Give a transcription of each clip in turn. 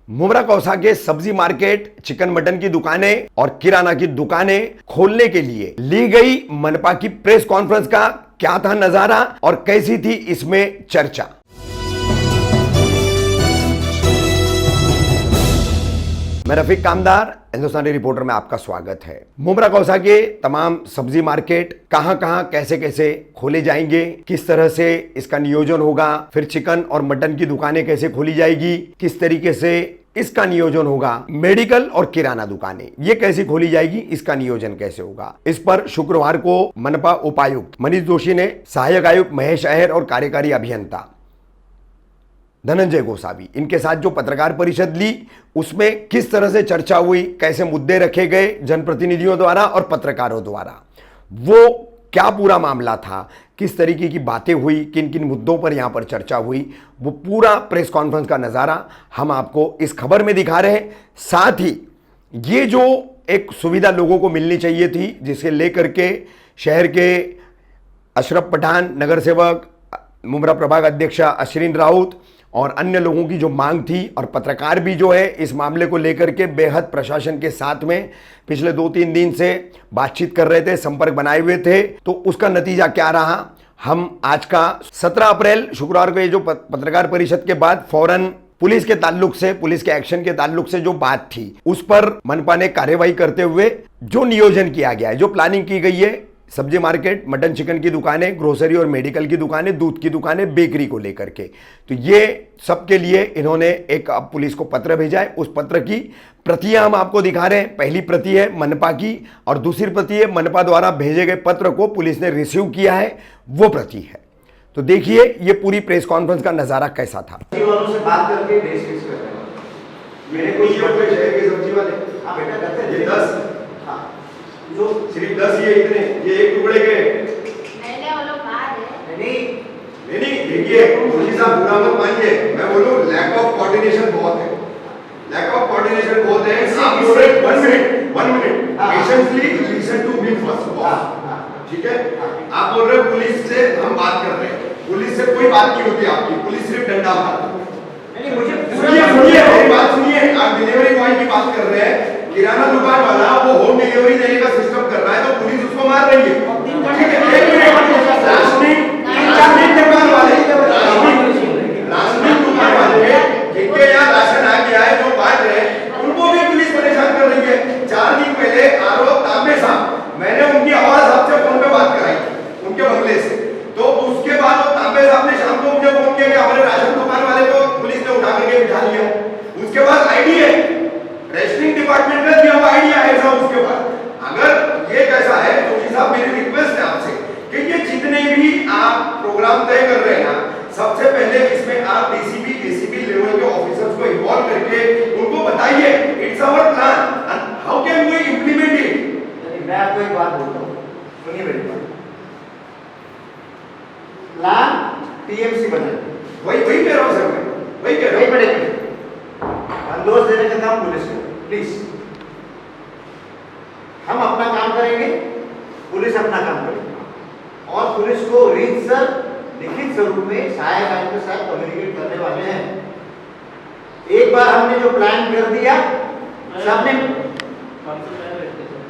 मुमरा कौसा के सब्जी market, chicken mutton की दुकानें और किराना की दुकानें खोलने के लिए ली गई मनपा की प्रेस कॉन्फ्रेंस का क्या था नजारा और कैसी थी इसमें चर्चा। मैं रफीक कामदार, हिंदुस्तानी रिपोर्टर में आपका स्वागत है। मुमरा कौसा के तमाम सब्जी मार्केट कहां कहां कैसे कैसे खोले जाएंगे, किस तरह से इसका नियोजन होगा, फिर चिकन और मटन की दुकानें कैसे खोली जाएगी, किस तरीके से इसका नियोजन होगा, मेडिकल और किराना दुकानें ये कैसे खोली जाएगी, इसका नियोजन कैसे होगा, इस पर शुक्रवार को मनपा उपायुक्त मनीष जोशी ने सहायक आयुक्त महेश अय्यर और कार्यकारी अभियंता धनंजय गोसावी इनके साथ जो पत्रकार परिषद ली, उसमें किस तरह से चर्चा हुई, कैसे मुद्दे रखे गए जनप्रतिनिधियों द्वारा और पत्रकारों द्वारा, वो क्या पूरा मामला था, किस तरीके की बातें हुई, किन किन मुद्दों पर यहां पर चर्चा हुई, वो पूरा प्रेस कॉन्फ्रेंस का नजारा हम आपको इस खबर में दिखा रहे हैं। साथ ही ये जो एक सुविधा लोगों को मिलनी चाहिए थी, जिसे लेकर के शहर के अशरफ पठान, नगर सेवक, मुमरा प्रभाग अध्यक्षा अश्विन राउत और अन्य लोगों की जो मांग थी, और पत्रकार भी जो है इस मामले को लेकर के बेहद प्रशासन के साथ में पिछले 2-3 दिन से बातचीत कर रहे थे, संपर्क बनाए हुए थे। तो उसका नतीजा क्या रहा, हम आज का 17 अप्रैल शुक्रवार को ये जो पत्रकार परिषद के बाद फौरन पुलिस के ताल्लुक से, पुलिस के एक्शन के ताल्लुक से जो बात थी, उस पर मनपा ने कार्यवाही करते हुए जो नियोजन किया गया है, जो प्लानिंग की गई है, सब्जी मार्केट, मटन चिकन की दुकानें, ग्रोसरी और मेडिकल की दुकानें, दूध की दुकानें, बेकरी को लेकर के, तो ये सबके लिए इन्होंने एक अब पुलिस को पत्र भेजा है। उस पत्र की प्रतियां हम आपको दिखा रहे हैं। पहली प्रति है मनपा की और दूसरी प्रति है मनपा द्वारा भेजे गए पत्र को पुलिस ने रिसीव किया है, वो प्रति है। तो देखिए ये पूरी प्रेस कॉन्फ्रेंस का नजारा कैसा था। से बात करके मेरे को शहर के सब्जी वाले बेटा करते हैं 10 जो सिर्फ 10 ये इतने ये एक टुकड़े के नहीं वो लोग बाहर है। नहीं देखिए मुझे साहब बुरा मत मानिए, मैं बोलूं लैक ऑफ कोऑर्डिनेशन बहुत है, लैक ऑफ कोऑर्डिनेशन बहुत है। आप बोल रहे 1 minute patiently listen to me first, ठीक है। आप बोल रहे पुलिस से हम बात कर रहे हैं, पुलिस से कोई बात नहीं होती आपकी, पुलिस सिर्फ डंडा मारती है। नहीं मुझे सुनिए मेरी बात सुनिए। आप डिलीवरी बॉय की बात कर रहे हैं, किराना दुकान वाला वो होम डिलीवरी देने का सिस्टम कर रहा है, तो पुलिस उसको मार रही है, ठीक है। राशनिंग दुकान वाले जिनके यहाँ राशन आ गया है, जो बांट रहे हैं, उनको भी पुलिस परेशान कर रही है। 4 दिन पहले आरओ तांबे साहब, मैंने उनकी आवाज आपसे फोन पे बात कराई उनके बंगले से, तो उसके बाद वो तांबे साहब ने शाम को मुझे फोन किया कि हमारे राशन दुकान वाले को पुलिस ने उठा करके बिठा लिया। उसके बाद आईडी है, रेशनिंग डिपार्टमेंट में दिया हुआ आइडिया है साहब। उसके बाद अगर ये कैसा है जोशी साहब, मेरी रिक्वेस्ट है आपसे कि ये जितने भी आप प्रोग्राम तय कर रहे हैं ना, सबसे पहले इसमें आप डीसीपी एसीपी लेवल के ऑफिसर्स को इन्वॉल्व करके उनको बताइए it's our plan and how can we implement it. मैं आपको एक बात बोलता हूँ, सुनिए मेरी बात। प्लान टीएमसी बने, वही कह रहा हूँ सर, मैं वही कह रहा हूँ। बड़े बंदोबस्त देने का काम पुलिस को, प्लीज। हम अपना काम करेंगे, पुलिस अपना काम करेगी, और पुलिस को रीतसर लिखित स्वरूप में सहायक आयुक्त के साथ कम्युनिकेट करने वाले हैं। एक बार हमने जो प्लान कर दिया, सबने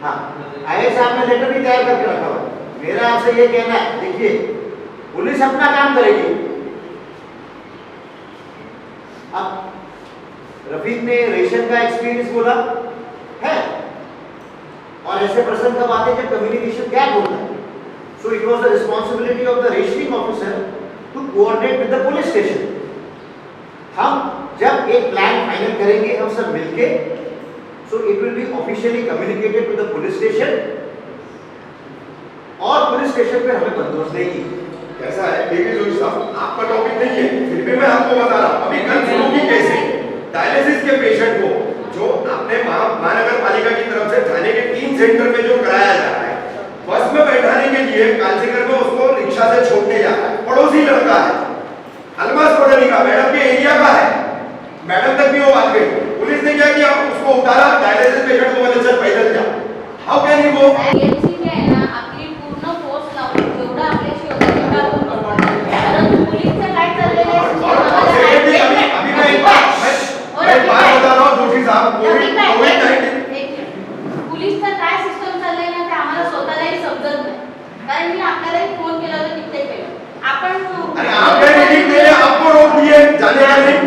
हाँ आईएएस साहब ने लेटर भी तैयार करके रखा हुआ। मेरा आपसे ये कहना है, देखिए पुलिस अपना काम करेगी। अब रफीक ने रेशन का एक्सपीरियंस बोला है, और ऐसे प्रसंग कब आते जब कम्युनिकेशन गैप होता है। So it was the responsibility of the rationing officer to coordinate with the police station. हम जब एक प्लान फाइनल करेंगे हम सब मिलके, so it will be officially communicated to the police station, और पुलिस स्टेशन पे हमें बंदोबस्त देगी। कैसा है देखिए जोशी साहब, आपका टॉपिक नहीं है, फिर भी मैं आपको बता रहा हूँ। अभी कल सुनोगी कैसे डायलिसिस के पेशेंट को जो आपने महानगर पालिका की तरफ से थाने के 3 सेंटर में जो कराया जा रहा है, बस में बैठाने के लिए कालचक्र में उसको रिक्शा से छोड़ने जा रहा है, पड़ोसी लड़का है, अलमास पढ़ने का, मैडम के एरिया का है, मैडम तक भी वो बात गई। पुलिस ने क्या किया, उसको उतारा, डायलिसिस पेशेंट को बोले चल पैदल जा। How can you go? Agency काय आहे ना, आपली पूर्ण फोर्स लावून जेवढा आपल्याशी होतं तेवढा आपण करतो, परंतु पोलीसचं काय चाललेलं आहे, अभी मैं एक बात बता साहब कोविड-19 पोलीसचा काय सिस्टम चाललंय ना ते आम्हाला स्वतःलाही समजत नाही. कारण मी आपल्यालाही फोन केला होता कित्येक वेळा. आपण अरे आपने रिलीफ दिए, आपको रोक दिए जाने का नहीं.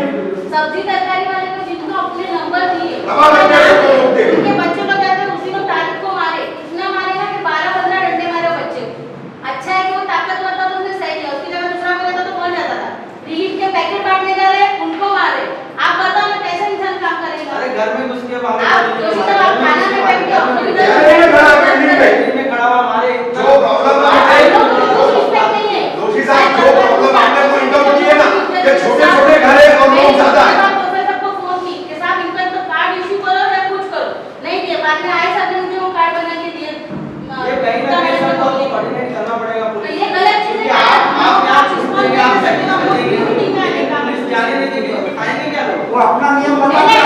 सब्जी तरकारी वाले को जिनको अपने नंबर दिए दबा करके उसको रोक दे. उनके बच्चों को कहते हैं उसी को तारीख को मारे. इतना मारेगा कि 12-15 डंडे मारे बच्चे को. अच्छा है कि वो ताकतवर था तो उसने सही किया. उसकी जगह दूसरा कोई था तो मर जाता था. रिलीफ के पैकेट बांटने जा रहे उनको मारे. आप बताओ ना कैसे इंसान काम करेगा. अरे घर में घुस के आप जोशी साहब आप खाना में बैठ के अपनी कैमरे में खड़ा कैंटीन में में खड़ा हुआ हमारे जो प्रॉब्लम दोषी साहब जो प्रॉब्लम आपने को इनकम की है ना ये छोटे-छोटे घर है और लोग ज्यादा है. सबको फोन की कि साहब इनका तो कार्ड इशू करो या कुछ करो. नहीं दिए. बाद में आए साहब ने मुझे वो कार्ड बना के दिए. ये कहीं ना कहीं सबको कोऑर्डिनेट करना पड़ेगा तो पुलिस. ये गलत चीज है. आप यहाँ रिस्पॉन्स आप करके आपको मीटिंग में आने का. पुलिस जाने नहीं देगी तो खाएंगे क्या लोग? वो अपना नियम बना नहीं,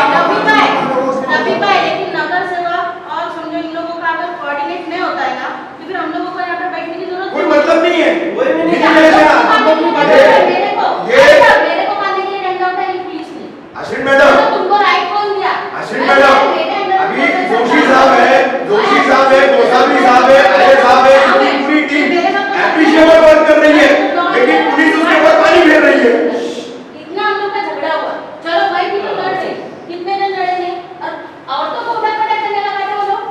के तभी पाए लेकिन नगर सेवक और समझो इन लोगों का अगर कोऑर्डिनेट नहीं होता है ना तो फिर हम लोगों को यहाँ पे बैठने की जरूरत कोई मतलब नहीं है. कोई भी नहीं ये मेरे को मारने के लिए डंडा उठाया ये पुलिस ने. अश्विन मैडम, तो तुमको राइट कौन दिया? अश्विन मैडम, अभी जोशी साहब है, गोसावी साहब है, अजय साहब है, इनकी पूरी टीम एप्रिशिएबल वर्क कर रही है, लेकिन पुलिस उसके ऊपर पानी फेर रही है. इतना हम लोग का झगड़ा हुआ. चलो भाई भी तो लड़ रहे. कितने दिन लड़ेंगे? और औरतों को उठा पटक करने लगा थे वो लोग.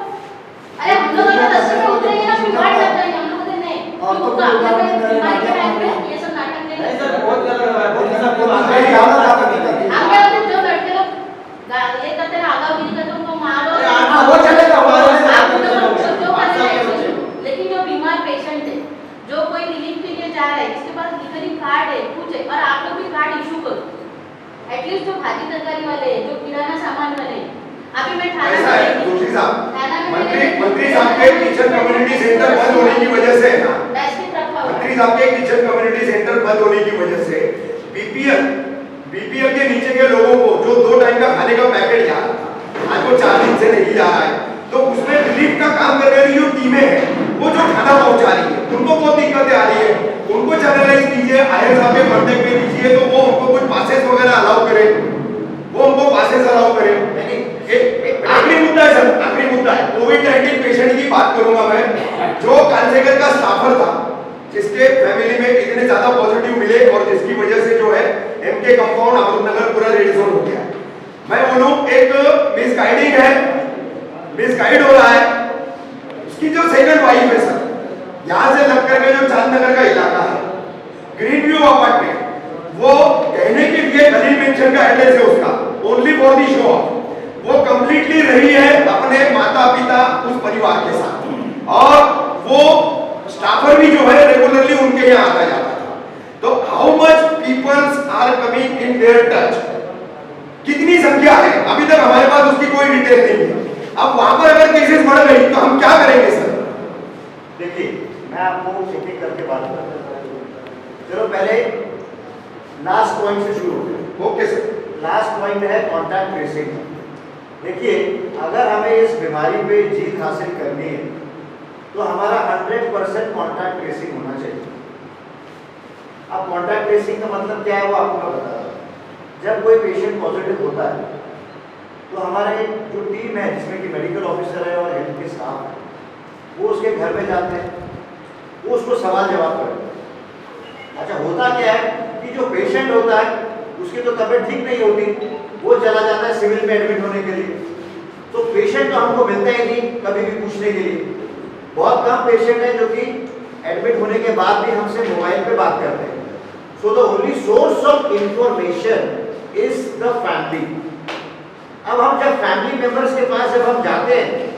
अरे हम लोग अगर रस्ते में उतरेंगे ना बिगाड़ लग जाएंगे. हम लोग नहीं. औरतों को आपके उठा पे पटक बीमारी के करने टाइम पे लगा। ये सब नाटक नहीं नहीं सर बहुत गलत हो रहा है. पुलिस आपको मेरी हालत आप अभी तक हम क्या बोलते हैं, जो लड़के लोग ये करते हैं आगागिरी करते हैं उनको मारो. अरे हाँ, वो चलेगा, हमारे से आप आप लोग चलो, जो आप करना है सब सोचो. चलो. लेकिन जो बीमार पेशेंट है, जो कोई रिलीफ के लिए जा रहा है, जिसके पास लिखरी कार्ड है, कुछ है, और आप लोग भी कार्ड इशू करो. एटलीस्ट जो भाजी तरकारी वाले हैं, जो किराना सामान वाले हैं. अभी मैं थाना ऐसा है में जोशी साहब, थाना में मंत्री साहब के किचन कम्युनिटी सेंटर बंद होने की वजह से ना डस्टबिन रखा हुआ मंत्री है. साहब के किचन कम्युनिटी सेंटर बंद होने की वजह से बीपीएल के नीचे के लोगों को जो 2 टाइम का खाने का पैकेट जा रहा था आज वो 4 दिन से नहीं जा रहा है. तो उसमें रिलीफ का काम करने वाली जो टीमें हैं वो जो खाना पहुंचा रही है उनको बहुत दिक्कतें आ रही है. उनको चैनलाइज कीजिए, आयर साहब के कांटेक्ट में लीजिए तो वो उनको कुछ पासेस वगैरह अलाउ करे, वो उनको पासेस अलाउ करे. आखिरी मुद्दा है सर, आखिरी मुद्दा है कोविड-19 पेशेंट की बात करूंगा मैं. जो कांसेगर का स्टाफर था जिसके फैमिली में इतने ज्यादा पॉजिटिव मिले और जिसकी वजह से जो है एमके कंपाउंड अमृतनगर पूरा रेड जोन हो गया. मैं बोलूं एक मिसगाइडिंग है, मिसगाइड हो रहा है. उसकी जो सेकंड वाइफ है सर, यहाँ से लग करके जो चांदनगर का इलाका है ग्रीन व्यू अपार्टमेंट, वो कहने के लिए गली मेंशन का एड्रेस है उसका, only for the show off. वो कंप्लीटली रही है अपने माता पिता उस परिवार के साथ और वो स्टाफर भी जो है रेगुलरली उनके यहाँ आता जाता था. तो how much peoples are coming in their touch, कितनी संख्या है अभी तक हमारे पास उसकी कोई डिटेल नहीं है. अब वहां पर अगर केसेस बढ़ गई तो हम क्या करेंगे सर? देखिए मैं आपको एक एक करके बात करता हूँ. चलो पहले लास्ट पॉइंट से शुरू होते हैं. Okay sir. लास्ट पॉइंट है कॉन्टैक्ट ट्रेसिंग. देखिए अगर हमें इस बीमारी पे जीत हासिल करनी है तो हमारा 100% कॉन्टैक्ट ट्रेसिंग होना चाहिए. अब कॉन्टैक्ट ट्रेसिंग का मतलब क्या है वो आपको मैं बता रहा हूँ. जब कोई पेशेंट पॉजिटिव होता है तो हमारे जो टीम है जिसमें कि मेडिकल ऑफिसर है और हेल्थ के स्टाफ है वो उसके घर में जाते हैं, वो उसको सवाल जवाब करते हैं. अच्छा होता क्या है कि जो पेशेंट होता है उसकी तो तबीयत ठीक नहीं होती, वो चला जाता है सिविल में एडमिट होने के लिए. तो पेशेंट तो हमको मिलता ही नहीं कभी भी पूछने के लिए. बहुत कम पेशेंट है जो कि एडमिट होने के बाद भी हमसे मोबाइल पे बात करते हैं. So the only source of information is the family. अब हम जब फैमिली मेंबर्स के पास जब हम जाते हैं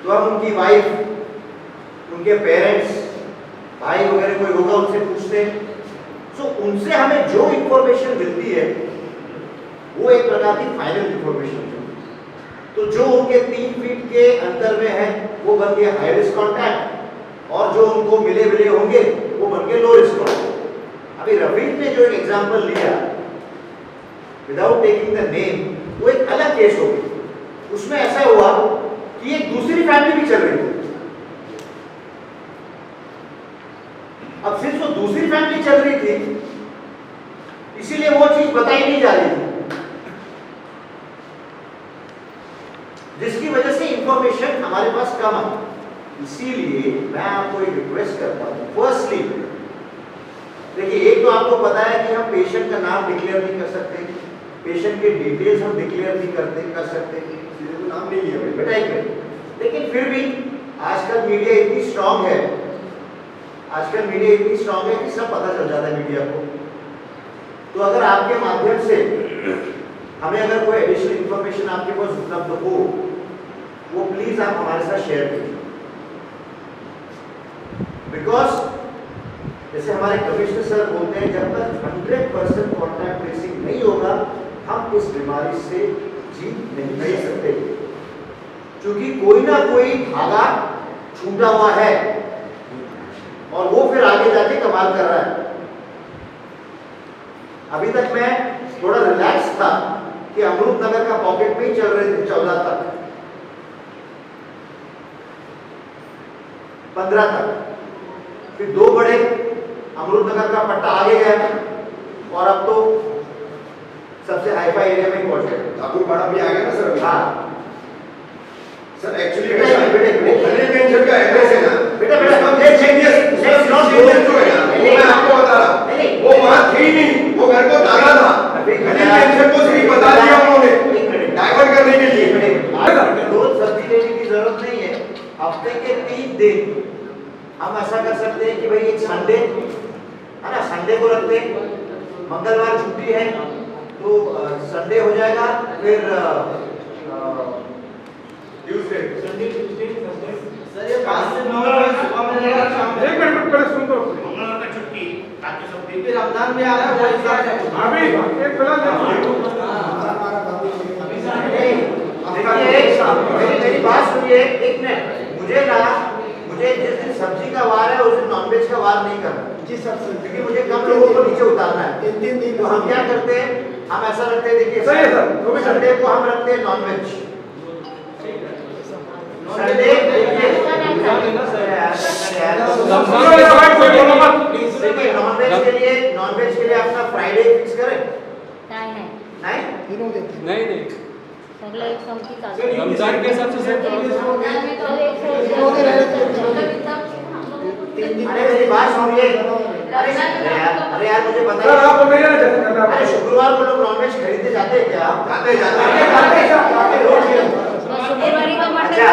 तो हम उनकी वाइफ, उनके पेरेंट्स, भाई वगैरह कोई होगा उनसे पूछते हैं. सो उनसे हमें जो इंफॉर्मेशन मिलती है वो एक प्रकार की फाइनल इंफॉर्मेशन है. तो जो उनके 3 फीट के अंदर में है वो बन गए हाई रिस्क कॉन्टैक्ट और जो उनको मिले होंगे वो बन गए लो रिस्क कॉन्टैक्ट. अभी रफीक ने जो एक एग्जांपल लिया विदाउट टेकिंग द नेम वो एक अलग केस हो गई. उसमें ऐसा हुआ कि एक दूसरी फैमिली भी चल रही थी. अब सिर्फ वो दूसरी फैमिली चल रही थी इसीलिए वो चीज बताई नहीं जा रही थी. जिसकी वजह से इंफॉर्मेशन हमारे पास कम है। इसीलिए मैं आपको एक रिक्वेस्ट करता हूँ, फर्स्टली देखिए, एक तो आपको पता है कि हम पेशेंट का नाम डिक्लेयर नहीं कर सकते, पेशेंट के डिटेल्स हम डिक्लेयर नहीं कर सकते, तो नाम नहीं लिया बेटा एक मिनट। लेकिन फिर भी आजकल मीडिया इतनी स्ट्रांग है, कि सब पता चल जाता है मीडिया को। तो अगर आपके माध्यम से हमें अगर कोई एडिशनल इंफॉर्मेशन आपके पास उपलब्ध हो, वो प्लीज आप हमारे साथ शेयर कीजिए। बिकॉज जैसे हमारे कमिश्नर सर बोलते हैं, जब तक 100% कॉन्टैक्ट ट्रेसिंग नहीं होगा, हम इस बीमारी से जीत नहीं सकते, क्योंकि कोई ना कोई धागा छूटा हुआ है और वो फिर आगे जाके कमाल कर रहा है। अभी तक मैं थोड़ा रिलैक्स था कि अमृत नगर का पॉकेट में ही चल रहे थे 14 तक, 15 तक, फिर 2 बड़े अमृत नगर का पट्टा आगे गया और अब तो सबसे हाईफाई एरिया में पहुंच गए। ठाकुरपाड़ा भी आ गया ना सर। हाँ सर एक्चुअली बेटा, खलील पेंशन का एड्रेस है ना बेटा, जो है ना, वो मैं आपको बता रहा हूँ, वो वहाँ थी नहीं, वो घर को दागा था। खलील पेंशन को सिर्फ बता दिया उन्होंने डाइवर्ट करने के लिए। रोज सब्जी लेने की जरूरत नहीं है, हफ्ते के 3 दिन हम ऐसा कर सकते हैं कि भाई एक संडे है ना, संडे को रखते हैं, मंगलवार छुट्टी है तो संडे हो जाएगा, फिर ट्यूसडे सर ये 5 से 9 सुबह में रहेगा, शाम में। एक मिनट पहले सुन दो। मंगलवार का छुट्टी, बाकी सब दिन। फिर रमजान भी आ रहा है, वो हिसाब से अभी एक फिलहाल मेरी बात सुनिए एक मिनट। मुझे जिस दिन सब्जी का वार है उस दिन नॉनवेज का वार नहीं करना जी सर, क्योंकि मुझे कम लोगों को नीचे उतारना है। 3 दिन तो हम क्या करते हैं, हम ऐसा रखते हैं, देखिए सही है सर, संडे को हम रखते हैं नॉनवेज। संडे नॉनवेज के लिए अपना फ्राइडे फिक्स करें। नहीं सगळं एक संगती चालू रमजान के हिसाब से सेट अरे मेरी बात सुनिए। अरे यार मुझे बता, सर आप मेरे यहाँ जैसे करना अरे शुक्रवार को लोग नॉनवेज खरीदने जाते हैं क्या? जाते शुक्रवारी का मटन अच्छा,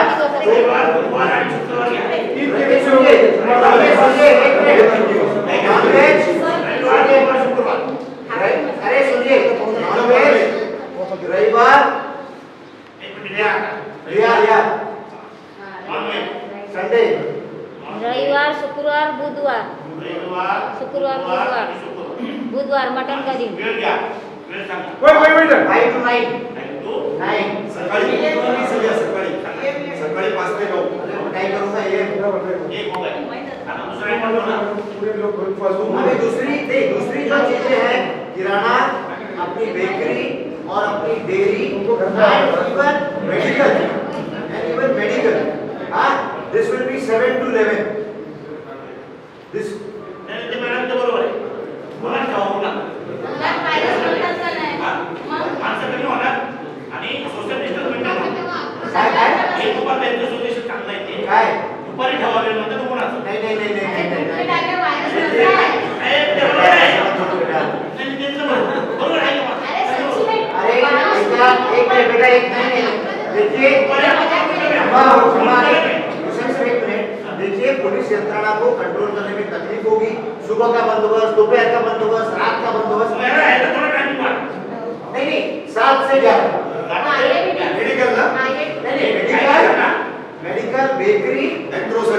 अरे सुनिए, नॉनवेज रविवार संडे, रविवार, शुक्रवार, बुधवार, बुधवार मटन का दिन। वही 5 to 9 सकाळी 5 ते 9 नहीं करूंगा ये। पूरे लोग घर फंसू अभी दूसरी जो चीजें हैं, किराना, अपनी बेकरी और अपनी dairy and even medical, this will be 7 to 11। This काय दुपारी ठेवावे म्हणतात तो कोणाचं अरे बेटा एक देखिए, देखिए पुलिस यंत्रणा को कंट्रोल करने में तकलीफ होगी। सुबह का बंदोबस्त, दोपहर का बंदोबस्त, रात का बंदोबस्त नहीं 7 से 11 मेडिकल ना मेडिकल बेकरी एंड ग्रोसरी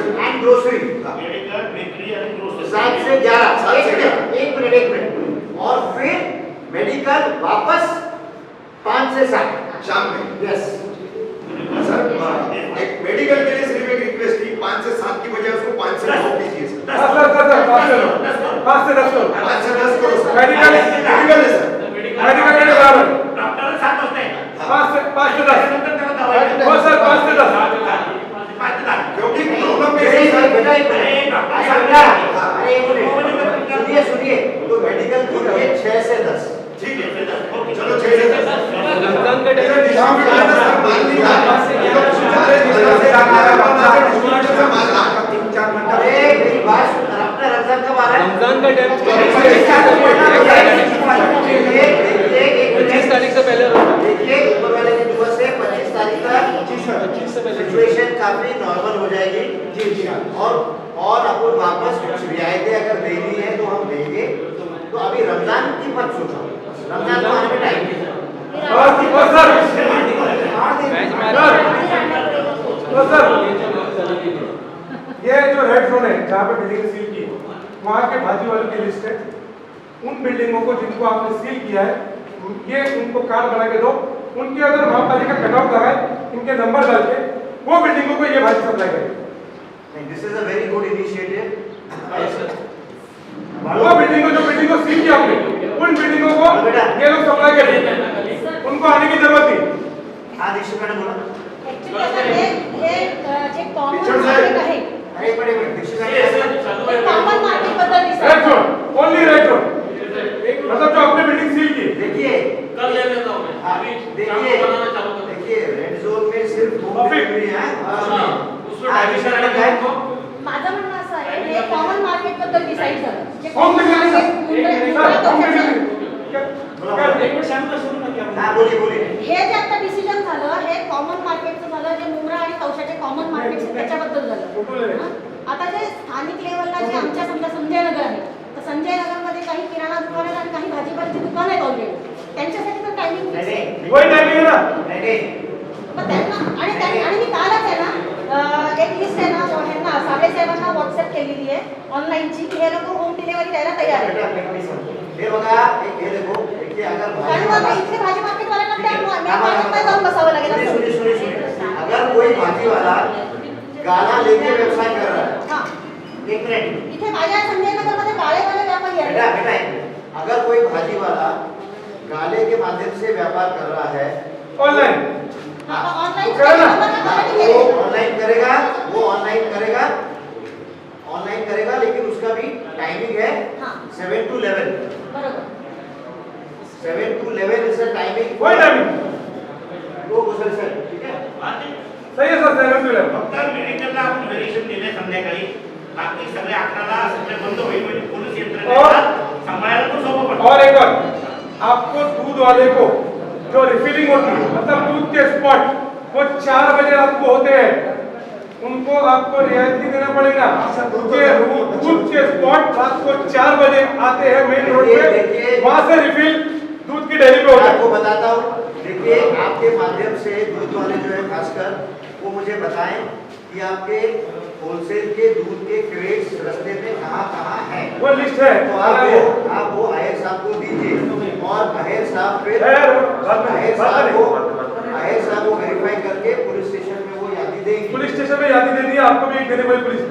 7 से 11। एक मिनट और फिर मेडिकल वापस 5 से 7 शाम में। यस सर एक मेडिकल के लिए सिर्फ एक रिक्वेस्ट थी, 5 से 7 की बजाय उसको 5 से 9 कीजिए सर। 5 से 10 करो 5 से 10 करो सर। मेडिकल है सर। मेडिकल के बराबर डॉक्टर 7 वाजता आहे 5 से 10 हो सर 5 से 10 क्योंकि प्रॉब्लम बेटा एक मिनट सुनिए तो मेडिकल कीजिए 6 से 10। ठीक है चलो 6 से 10 रमजान के टाइम शाम में मान लीजिए पच्चीस तारीख से पहले देखिए ऊपर वाले के दुआ से 25 तारीख तक सिचुएशन काफी नॉर्मल हो जाएगी। जी जी। और आपको वापस कुछ रियायतें अगर देनी है तो हम देंगे। तो अभी रमजान की मत सोचो, रमजान को आने में टाइम है। ये जो रेड जोन है जहाँ पे बिल्डिंग सील की वहाँ के भाजी वालों की लिस्ट है। उन बिल्डिंगों को जिनको आपने सील किया है ये उनको कार्ड बना के दो। उनकी अगर महापालिका कटआउट लगाए इनके नंबर डाल के वो बिल्डिंगों को ये भाजी सप्लाई करें। This is a very good initiative. वो बिल्डिंगों जो बिल्डिंगों सील किया आपने उन बिल्डिंगों को ये लोग सप्लाई करें, उनको आने की जरूरत नहीं। हाँ दीक्षित मैडम बोला। एक्चुअली असं हे जे कॉमन मार्केट आहे अरे बड़े दीक्षित मैडम कॉमन मार्केट बद्दल red decide zone, only red zone, मतलब जो आपने बिल्डिंग सील की। देखिए कल ले लेता हूं मैं। हाँ, अभी देखिए रेड जोन में सिर्फ दो Office. फैक्ट्री हैं। उसमें डायरेक्शन है क्या? माझं म्हणणं असं आहे हे कॉमन मार्केट बद्दल डिसाइड झालं जे होम common market हाँ बोलिए बोलिए। हे जे आता डिसिजन झालं हे कॉमन मार्केटचं झालं जे मुंब्रा आणि कौशाचे कॉमन मार्केट त्याच्याबद्दल झालं। हं? आता जे स्थानिक लेवलला जे आमच्या समजा संजय नगर आहे तर संजय नगरमध्ये काही किराणा दुकान आहेत आणि काही भाजीपाल्याची दुकान आहेत ऑलरेडी त्यांच्यासाठी तर टायमिंग फिक्स आहे। वही टाइमिंग है ना। मग त्यांना आणि मी कालच आहे ना एक लिस्ट आहे ना ह्यांना साहेबांना व्हॉट्सअप केलेली आहे ऑनलाईनची की हे लोक होम डिलिव्हरी द्यायला तयार आहेत। हे बघा एक हे देखो देखिए अगर कारण मग इथे भाजी मार्केट वाल्यांना त्या मार्केटमध्ये जाऊन बसावं लागेल असं। सुनिए अगर कोई भाजी वाला गाला लेके व्यवसाय कर रहा है। हां एक मिनट इथे माझ्या संजय नगरमध्ये गाळेवाले व्यापारी आहेत। बेटा अगर कोई भाजी वाला गाले के माध्यम से व्यापार कर रहा है ऑनलाइन वो ऑनलाइन करेगा लेकिन उसका भी टाइमिंग है हाँ। 7 to 11। बरोबर 7 to 11 इज द टाइमिंग। वही टाइमिंग तो गुजर सर ठीक है। सही है सर, 7 to 11 फक्त मेडिकलला आपण व्हेरिएशन दिले संध्याकाळी, बाकी सगळे 11ला सगळे बंद होईल म्हणजे पोलीस यंत्रणेला सांभाळायला पण सोपं पडतं। और एक बार आपको दूध वाले को जो रिफिलिंग होती है मतलब दूध के स्पॉट वो 4 बजे रात को होते हैं, उनको आपको रियायती देना पड़ेगा क्योंकि दूध के स्पॉट रात को 4 बजे आते हैं मेन रोड पे, वहां से रिफिल दूध की डेयरी पे होता है। आपको बताता हूँ देखिए आपके माध्यम से दूध वाले जो है खासकर वो मुझे बताएं कि आपके होलसेल के दूध के क्रेट्स रास्ते में कहाँ हैं। वो लिस्ट है तो आप वो आहिर साहब को दीजिए और आहिर साहब फिर आहिर साहब को वेरीफाई करके पुलिस स्टेशन में वो यादी देंगे। पुलिस स्टेशन में यादी दे दी, आपको भी एक देने वाली पुलिस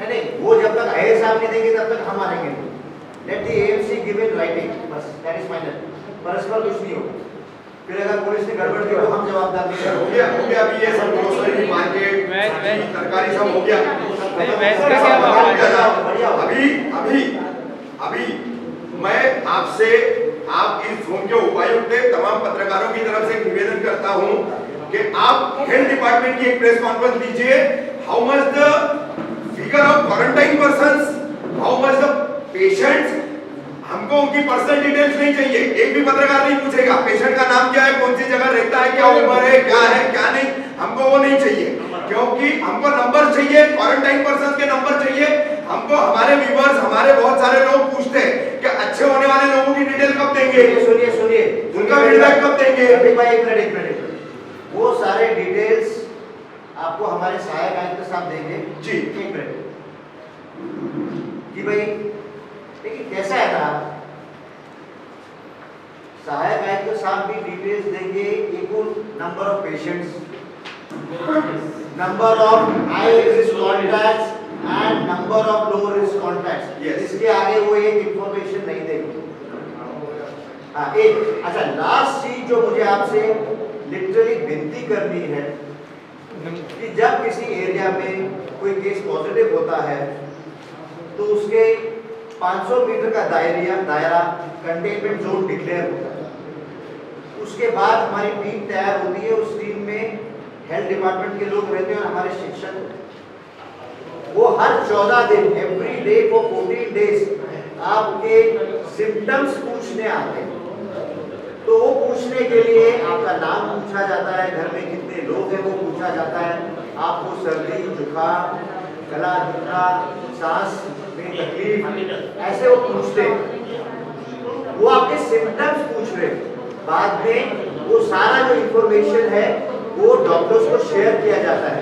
नहीं वो जब तक आहिर साहब नहीं देंगे तब तक हम मानेंगे। Let the AMC give in writing, बस दैट इज फाइनल। परस्पर कुछ नहीं होगा, फिर अगर पुलिस ने गड़बड़ की तो हम जवाबदार नहीं हो होंगे। गया अभी ये सब ग्रोसरी मार्केट तरकारी सब हो गया। बढ़िया होगा। अभी मैं आपसे आप इस जोन के उपायुक्त तमाम पत्रकारों की तरफ से एक निवेदन करता हूं कि आप हेल्थ डिपार्टमेंट की एक प्रेस कॉन्फ्रेंस लीजिए। How much the figure of quarantine persons, how much the patients, हमको उनकी पर्सनल डिटेल्स नहीं चाहिए। एक भी पत्रकार नहीं पूछेगा पेशेंट का नाम क्या है, कौन सी जगह रहता है, क्या उम्र है, क्या नहीं, हमको वो नहीं चाहिए क्योंकि हमको नंबर चाहिए, क्वारंटाइन पर्सन के नंबर चाहिए। हमको हमारे व्यूअर्स, हमारे बहुत सारे लोग पूछते हैं कि अच्छे होने वाले लोगों की डिटेल कब देंगे, सुनिए उनका फीडबैक कब देंगे। एक मिनट वो सारे डिटेल्स आपको हमारे सहायक आयुक्त साहब देंगे। जी। एक मिनट कि भाई लेकिन कैसा है ना, सहायक आयुक्त साहब भी डिटेल्स देंगे, equal number of patients, number of high risk contacts and number of low risk contacts। Yes। इसके आगे वो एक इंफॉर्मेशन नहीं देंगे। हाँ एक अच्छा लास्ट चीज जो मुझे आपसे लिटरली विनती करनी है कि जब किसी एरिया में कोई केस पॉजिटिव होता है तो उसके 500 मीटर का दायरा कंटेनमेंट जोन डिक्लेयर होता है। उसके बाद हमारी टीम तैयार होती है, उस टीम में हेल्थ डिपार्टमेंट के लोग रहते हैं और हमारे शिक्षक, वो हर 14 दिन एवरी डे फॉर 14 डेज आपके सिम्टम्स पूछने आते हैं। तो वो पूछने के लिए आपका नाम पूछा जाता है, घर में कितने लोग हैं वो पूछा जाता है, आपको सर्दी जुकाम गला दुखना सांस में तकलीफ ऐसे वो पूछते हैं। वो आपके सिम्टम्स पूछ रहे हैं। बाद में वो सारा जो इंफॉर्मेशन है वो डॉक्टर्स को शेयर किया जाता है।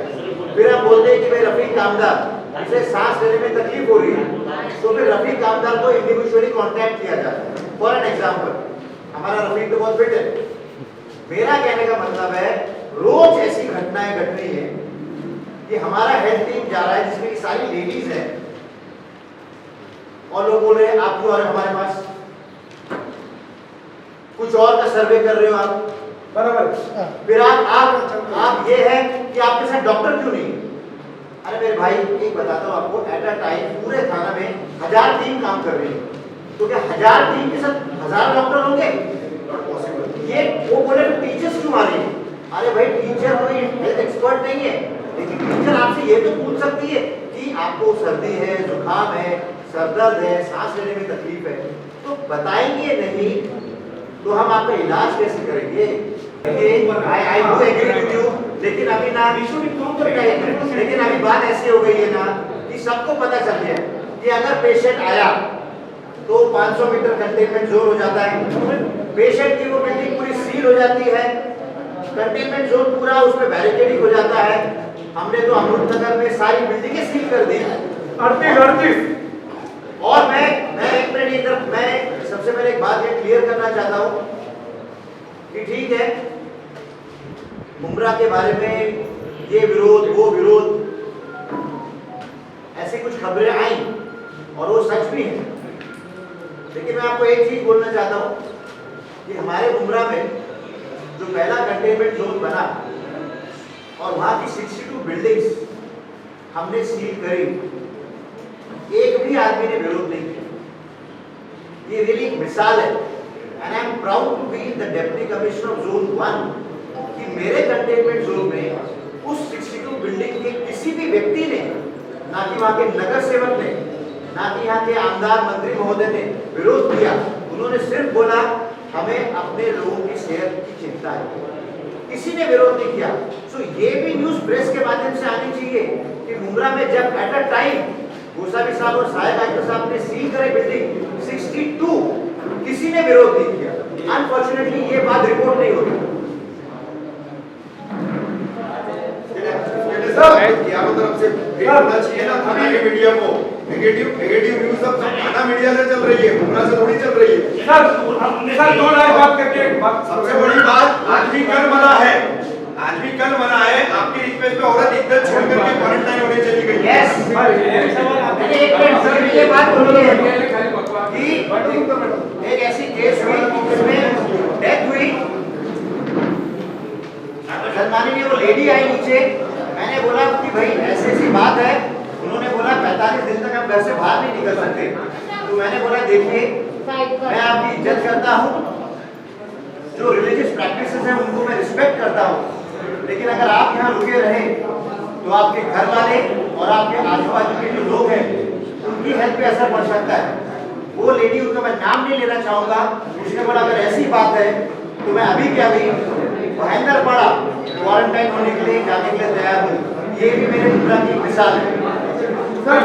फिर आप बोलते हैं कि भाई रफीक कामदार इसे सांस लेने में तकलीफ हो रही है, तो फिर रफीक कामदार को इंडिविजुअली कांटेक्ट किया जाता है। फॉर एन एग्जांपल, हमारा रफीक तो बहुत फिट है। मेरा कहने का मतलब है रोज ऐसी घटनाएं घट रही है कि हमारा हेल्थ टीम जा रहा है जिसमें की सारी लेडीज है और लोग बोल रहे हैं आप क्यों आ रहे हो हमारे पास, कुछ और का सर्वे कर रहे हो आप, बराबर। फिर आप ये है कि आपके साथ डॉक्टर क्यों नहीं। अरे मेरे भाई एक बताता हूँ आपको, एट अ टाइम पूरे थाना में 1000 टीम काम कर रही है, तो क्या 1000 टीम के साथ 1000 डॉक्टर होंगे? ये वो बोले टीचर्स क्यों आ रही है। अरे भाई टीचर कोई हेल्थ एक्सपर्ट नहीं है, लेकिन टीचर आपसे ये तो पूछ सकती है कि आपको सर्दी है, जुकाम है, सरदर्द है, सांस लेने में तकलीफ है, तो बताएंगे नहीं तो हम आपका इलाज कैसे करेंगे। I do agree with you, लेकिन अभी ना लेकिन अभी बात ऐसी हो गई है ना कि सबको पता चल गया कि अगर पेशेंट आया तो 500 मीटर कंटेनमेंट जोन हो जाता है, पेशेंट की वो बिल्डिंग पूरी सील हो जाती है, कंटेनमेंट जोन पूरा उसमें बैरिकेडिंग हो जाता है। हमने तो अमृतनगर में सारी बिल्डिंगें सील कर दी 38 और मैं एक मिनट इधर मैं सबसे पहले एक बात ये क्लियर करना चाहता हूँ कि ठीक है मुमरा के बारे में ये विरोध वो विरोध ऐसी कुछ खबरें आई और वो सच भी है, लेकिन मैं आपको एक चीज बोलना चाहता हूँ कि हमारे मुमरा में जो पहला कंटेनमेंट जोन बना और वहां की 62 बिल्डिंग्स हमने सील करी, एक भी आदमी ने विरोध नहीं किया। ये रियली एक मिसाल है and I am proud to be the deputy commissioner of zone 1 कि मेरे कंटेनमेंट जोन में उस 62 बिल्डिंग के किसी भी व्यक्ति ने, ना कि वहां के नगर सेवक ने, ना कि यहाँ के आमदार मंत्री महोदय ने विरोध किया। उन्होंने सिर्फ बोला हमें अपने लोगों की सेहत की चिंता है, किसी ने विरोध नहीं किया। सो ये भी न्यूज प्रेस के माध्यम से आनी चाहिए कि मुमरा में जब एट अ टाइम गोसावी साहब और सहायक आयुक्त साहब ने सील करे बिल्डिंग 62, किसी ने विरोध नहीं किया। अनफॉर्चुनेटली ये बात रिपोर्ट नहीं हो रही। यारों तरफ से होना चाहिए ना थाना के मीडिया को, नेगेटिव न्यूज सब थाना मीडिया से चल रही है, मुमरा से थोड़ी चल रही है। सर 2 लाख बात करके सबसे बड़ी बात आज भी कल मना है, आपकी रिक्वेस्ट पे औरत इज्जत छोड़ करके क्वारंटाइन होने चली गई। यस एक मिनट सर ये बात बोलिए कि एक ऐसी केस हुई जिसमें डेथ हुई, सन्माननीय वो लेडी आई नीचे, मैंने बोला कि भाई ऐसी ऐसी बात है, उन्होंने बोला 45 दिन तक हम घर से बाहर नहीं निकल सकते। तो मैंने बोला देखिए मैं आपकी इज्जत करता हूँ, जो रिलीजियस प्रैक्टिसेस हैं उनको मैं रिस्पेक्ट करता हूँ, लेकिन अगर आप यहाँ रुके रहे तो आपके घर वाले और आपके आजू बाजू के जो लोग हैं उनकी हेल्थ पे असर पड़ सकता है। वो लेडी, उनका मैं नाम नहीं लेना चाहूँगा, उसने बोला अगर ऐसी बात है तो मैं अभी क्या भी महेंद्र पड़ा क्वारंटाइन होने के लिए जाने के लिए तैयार हूँ। ये भी मेरे मुमरा की मिसाल है। सर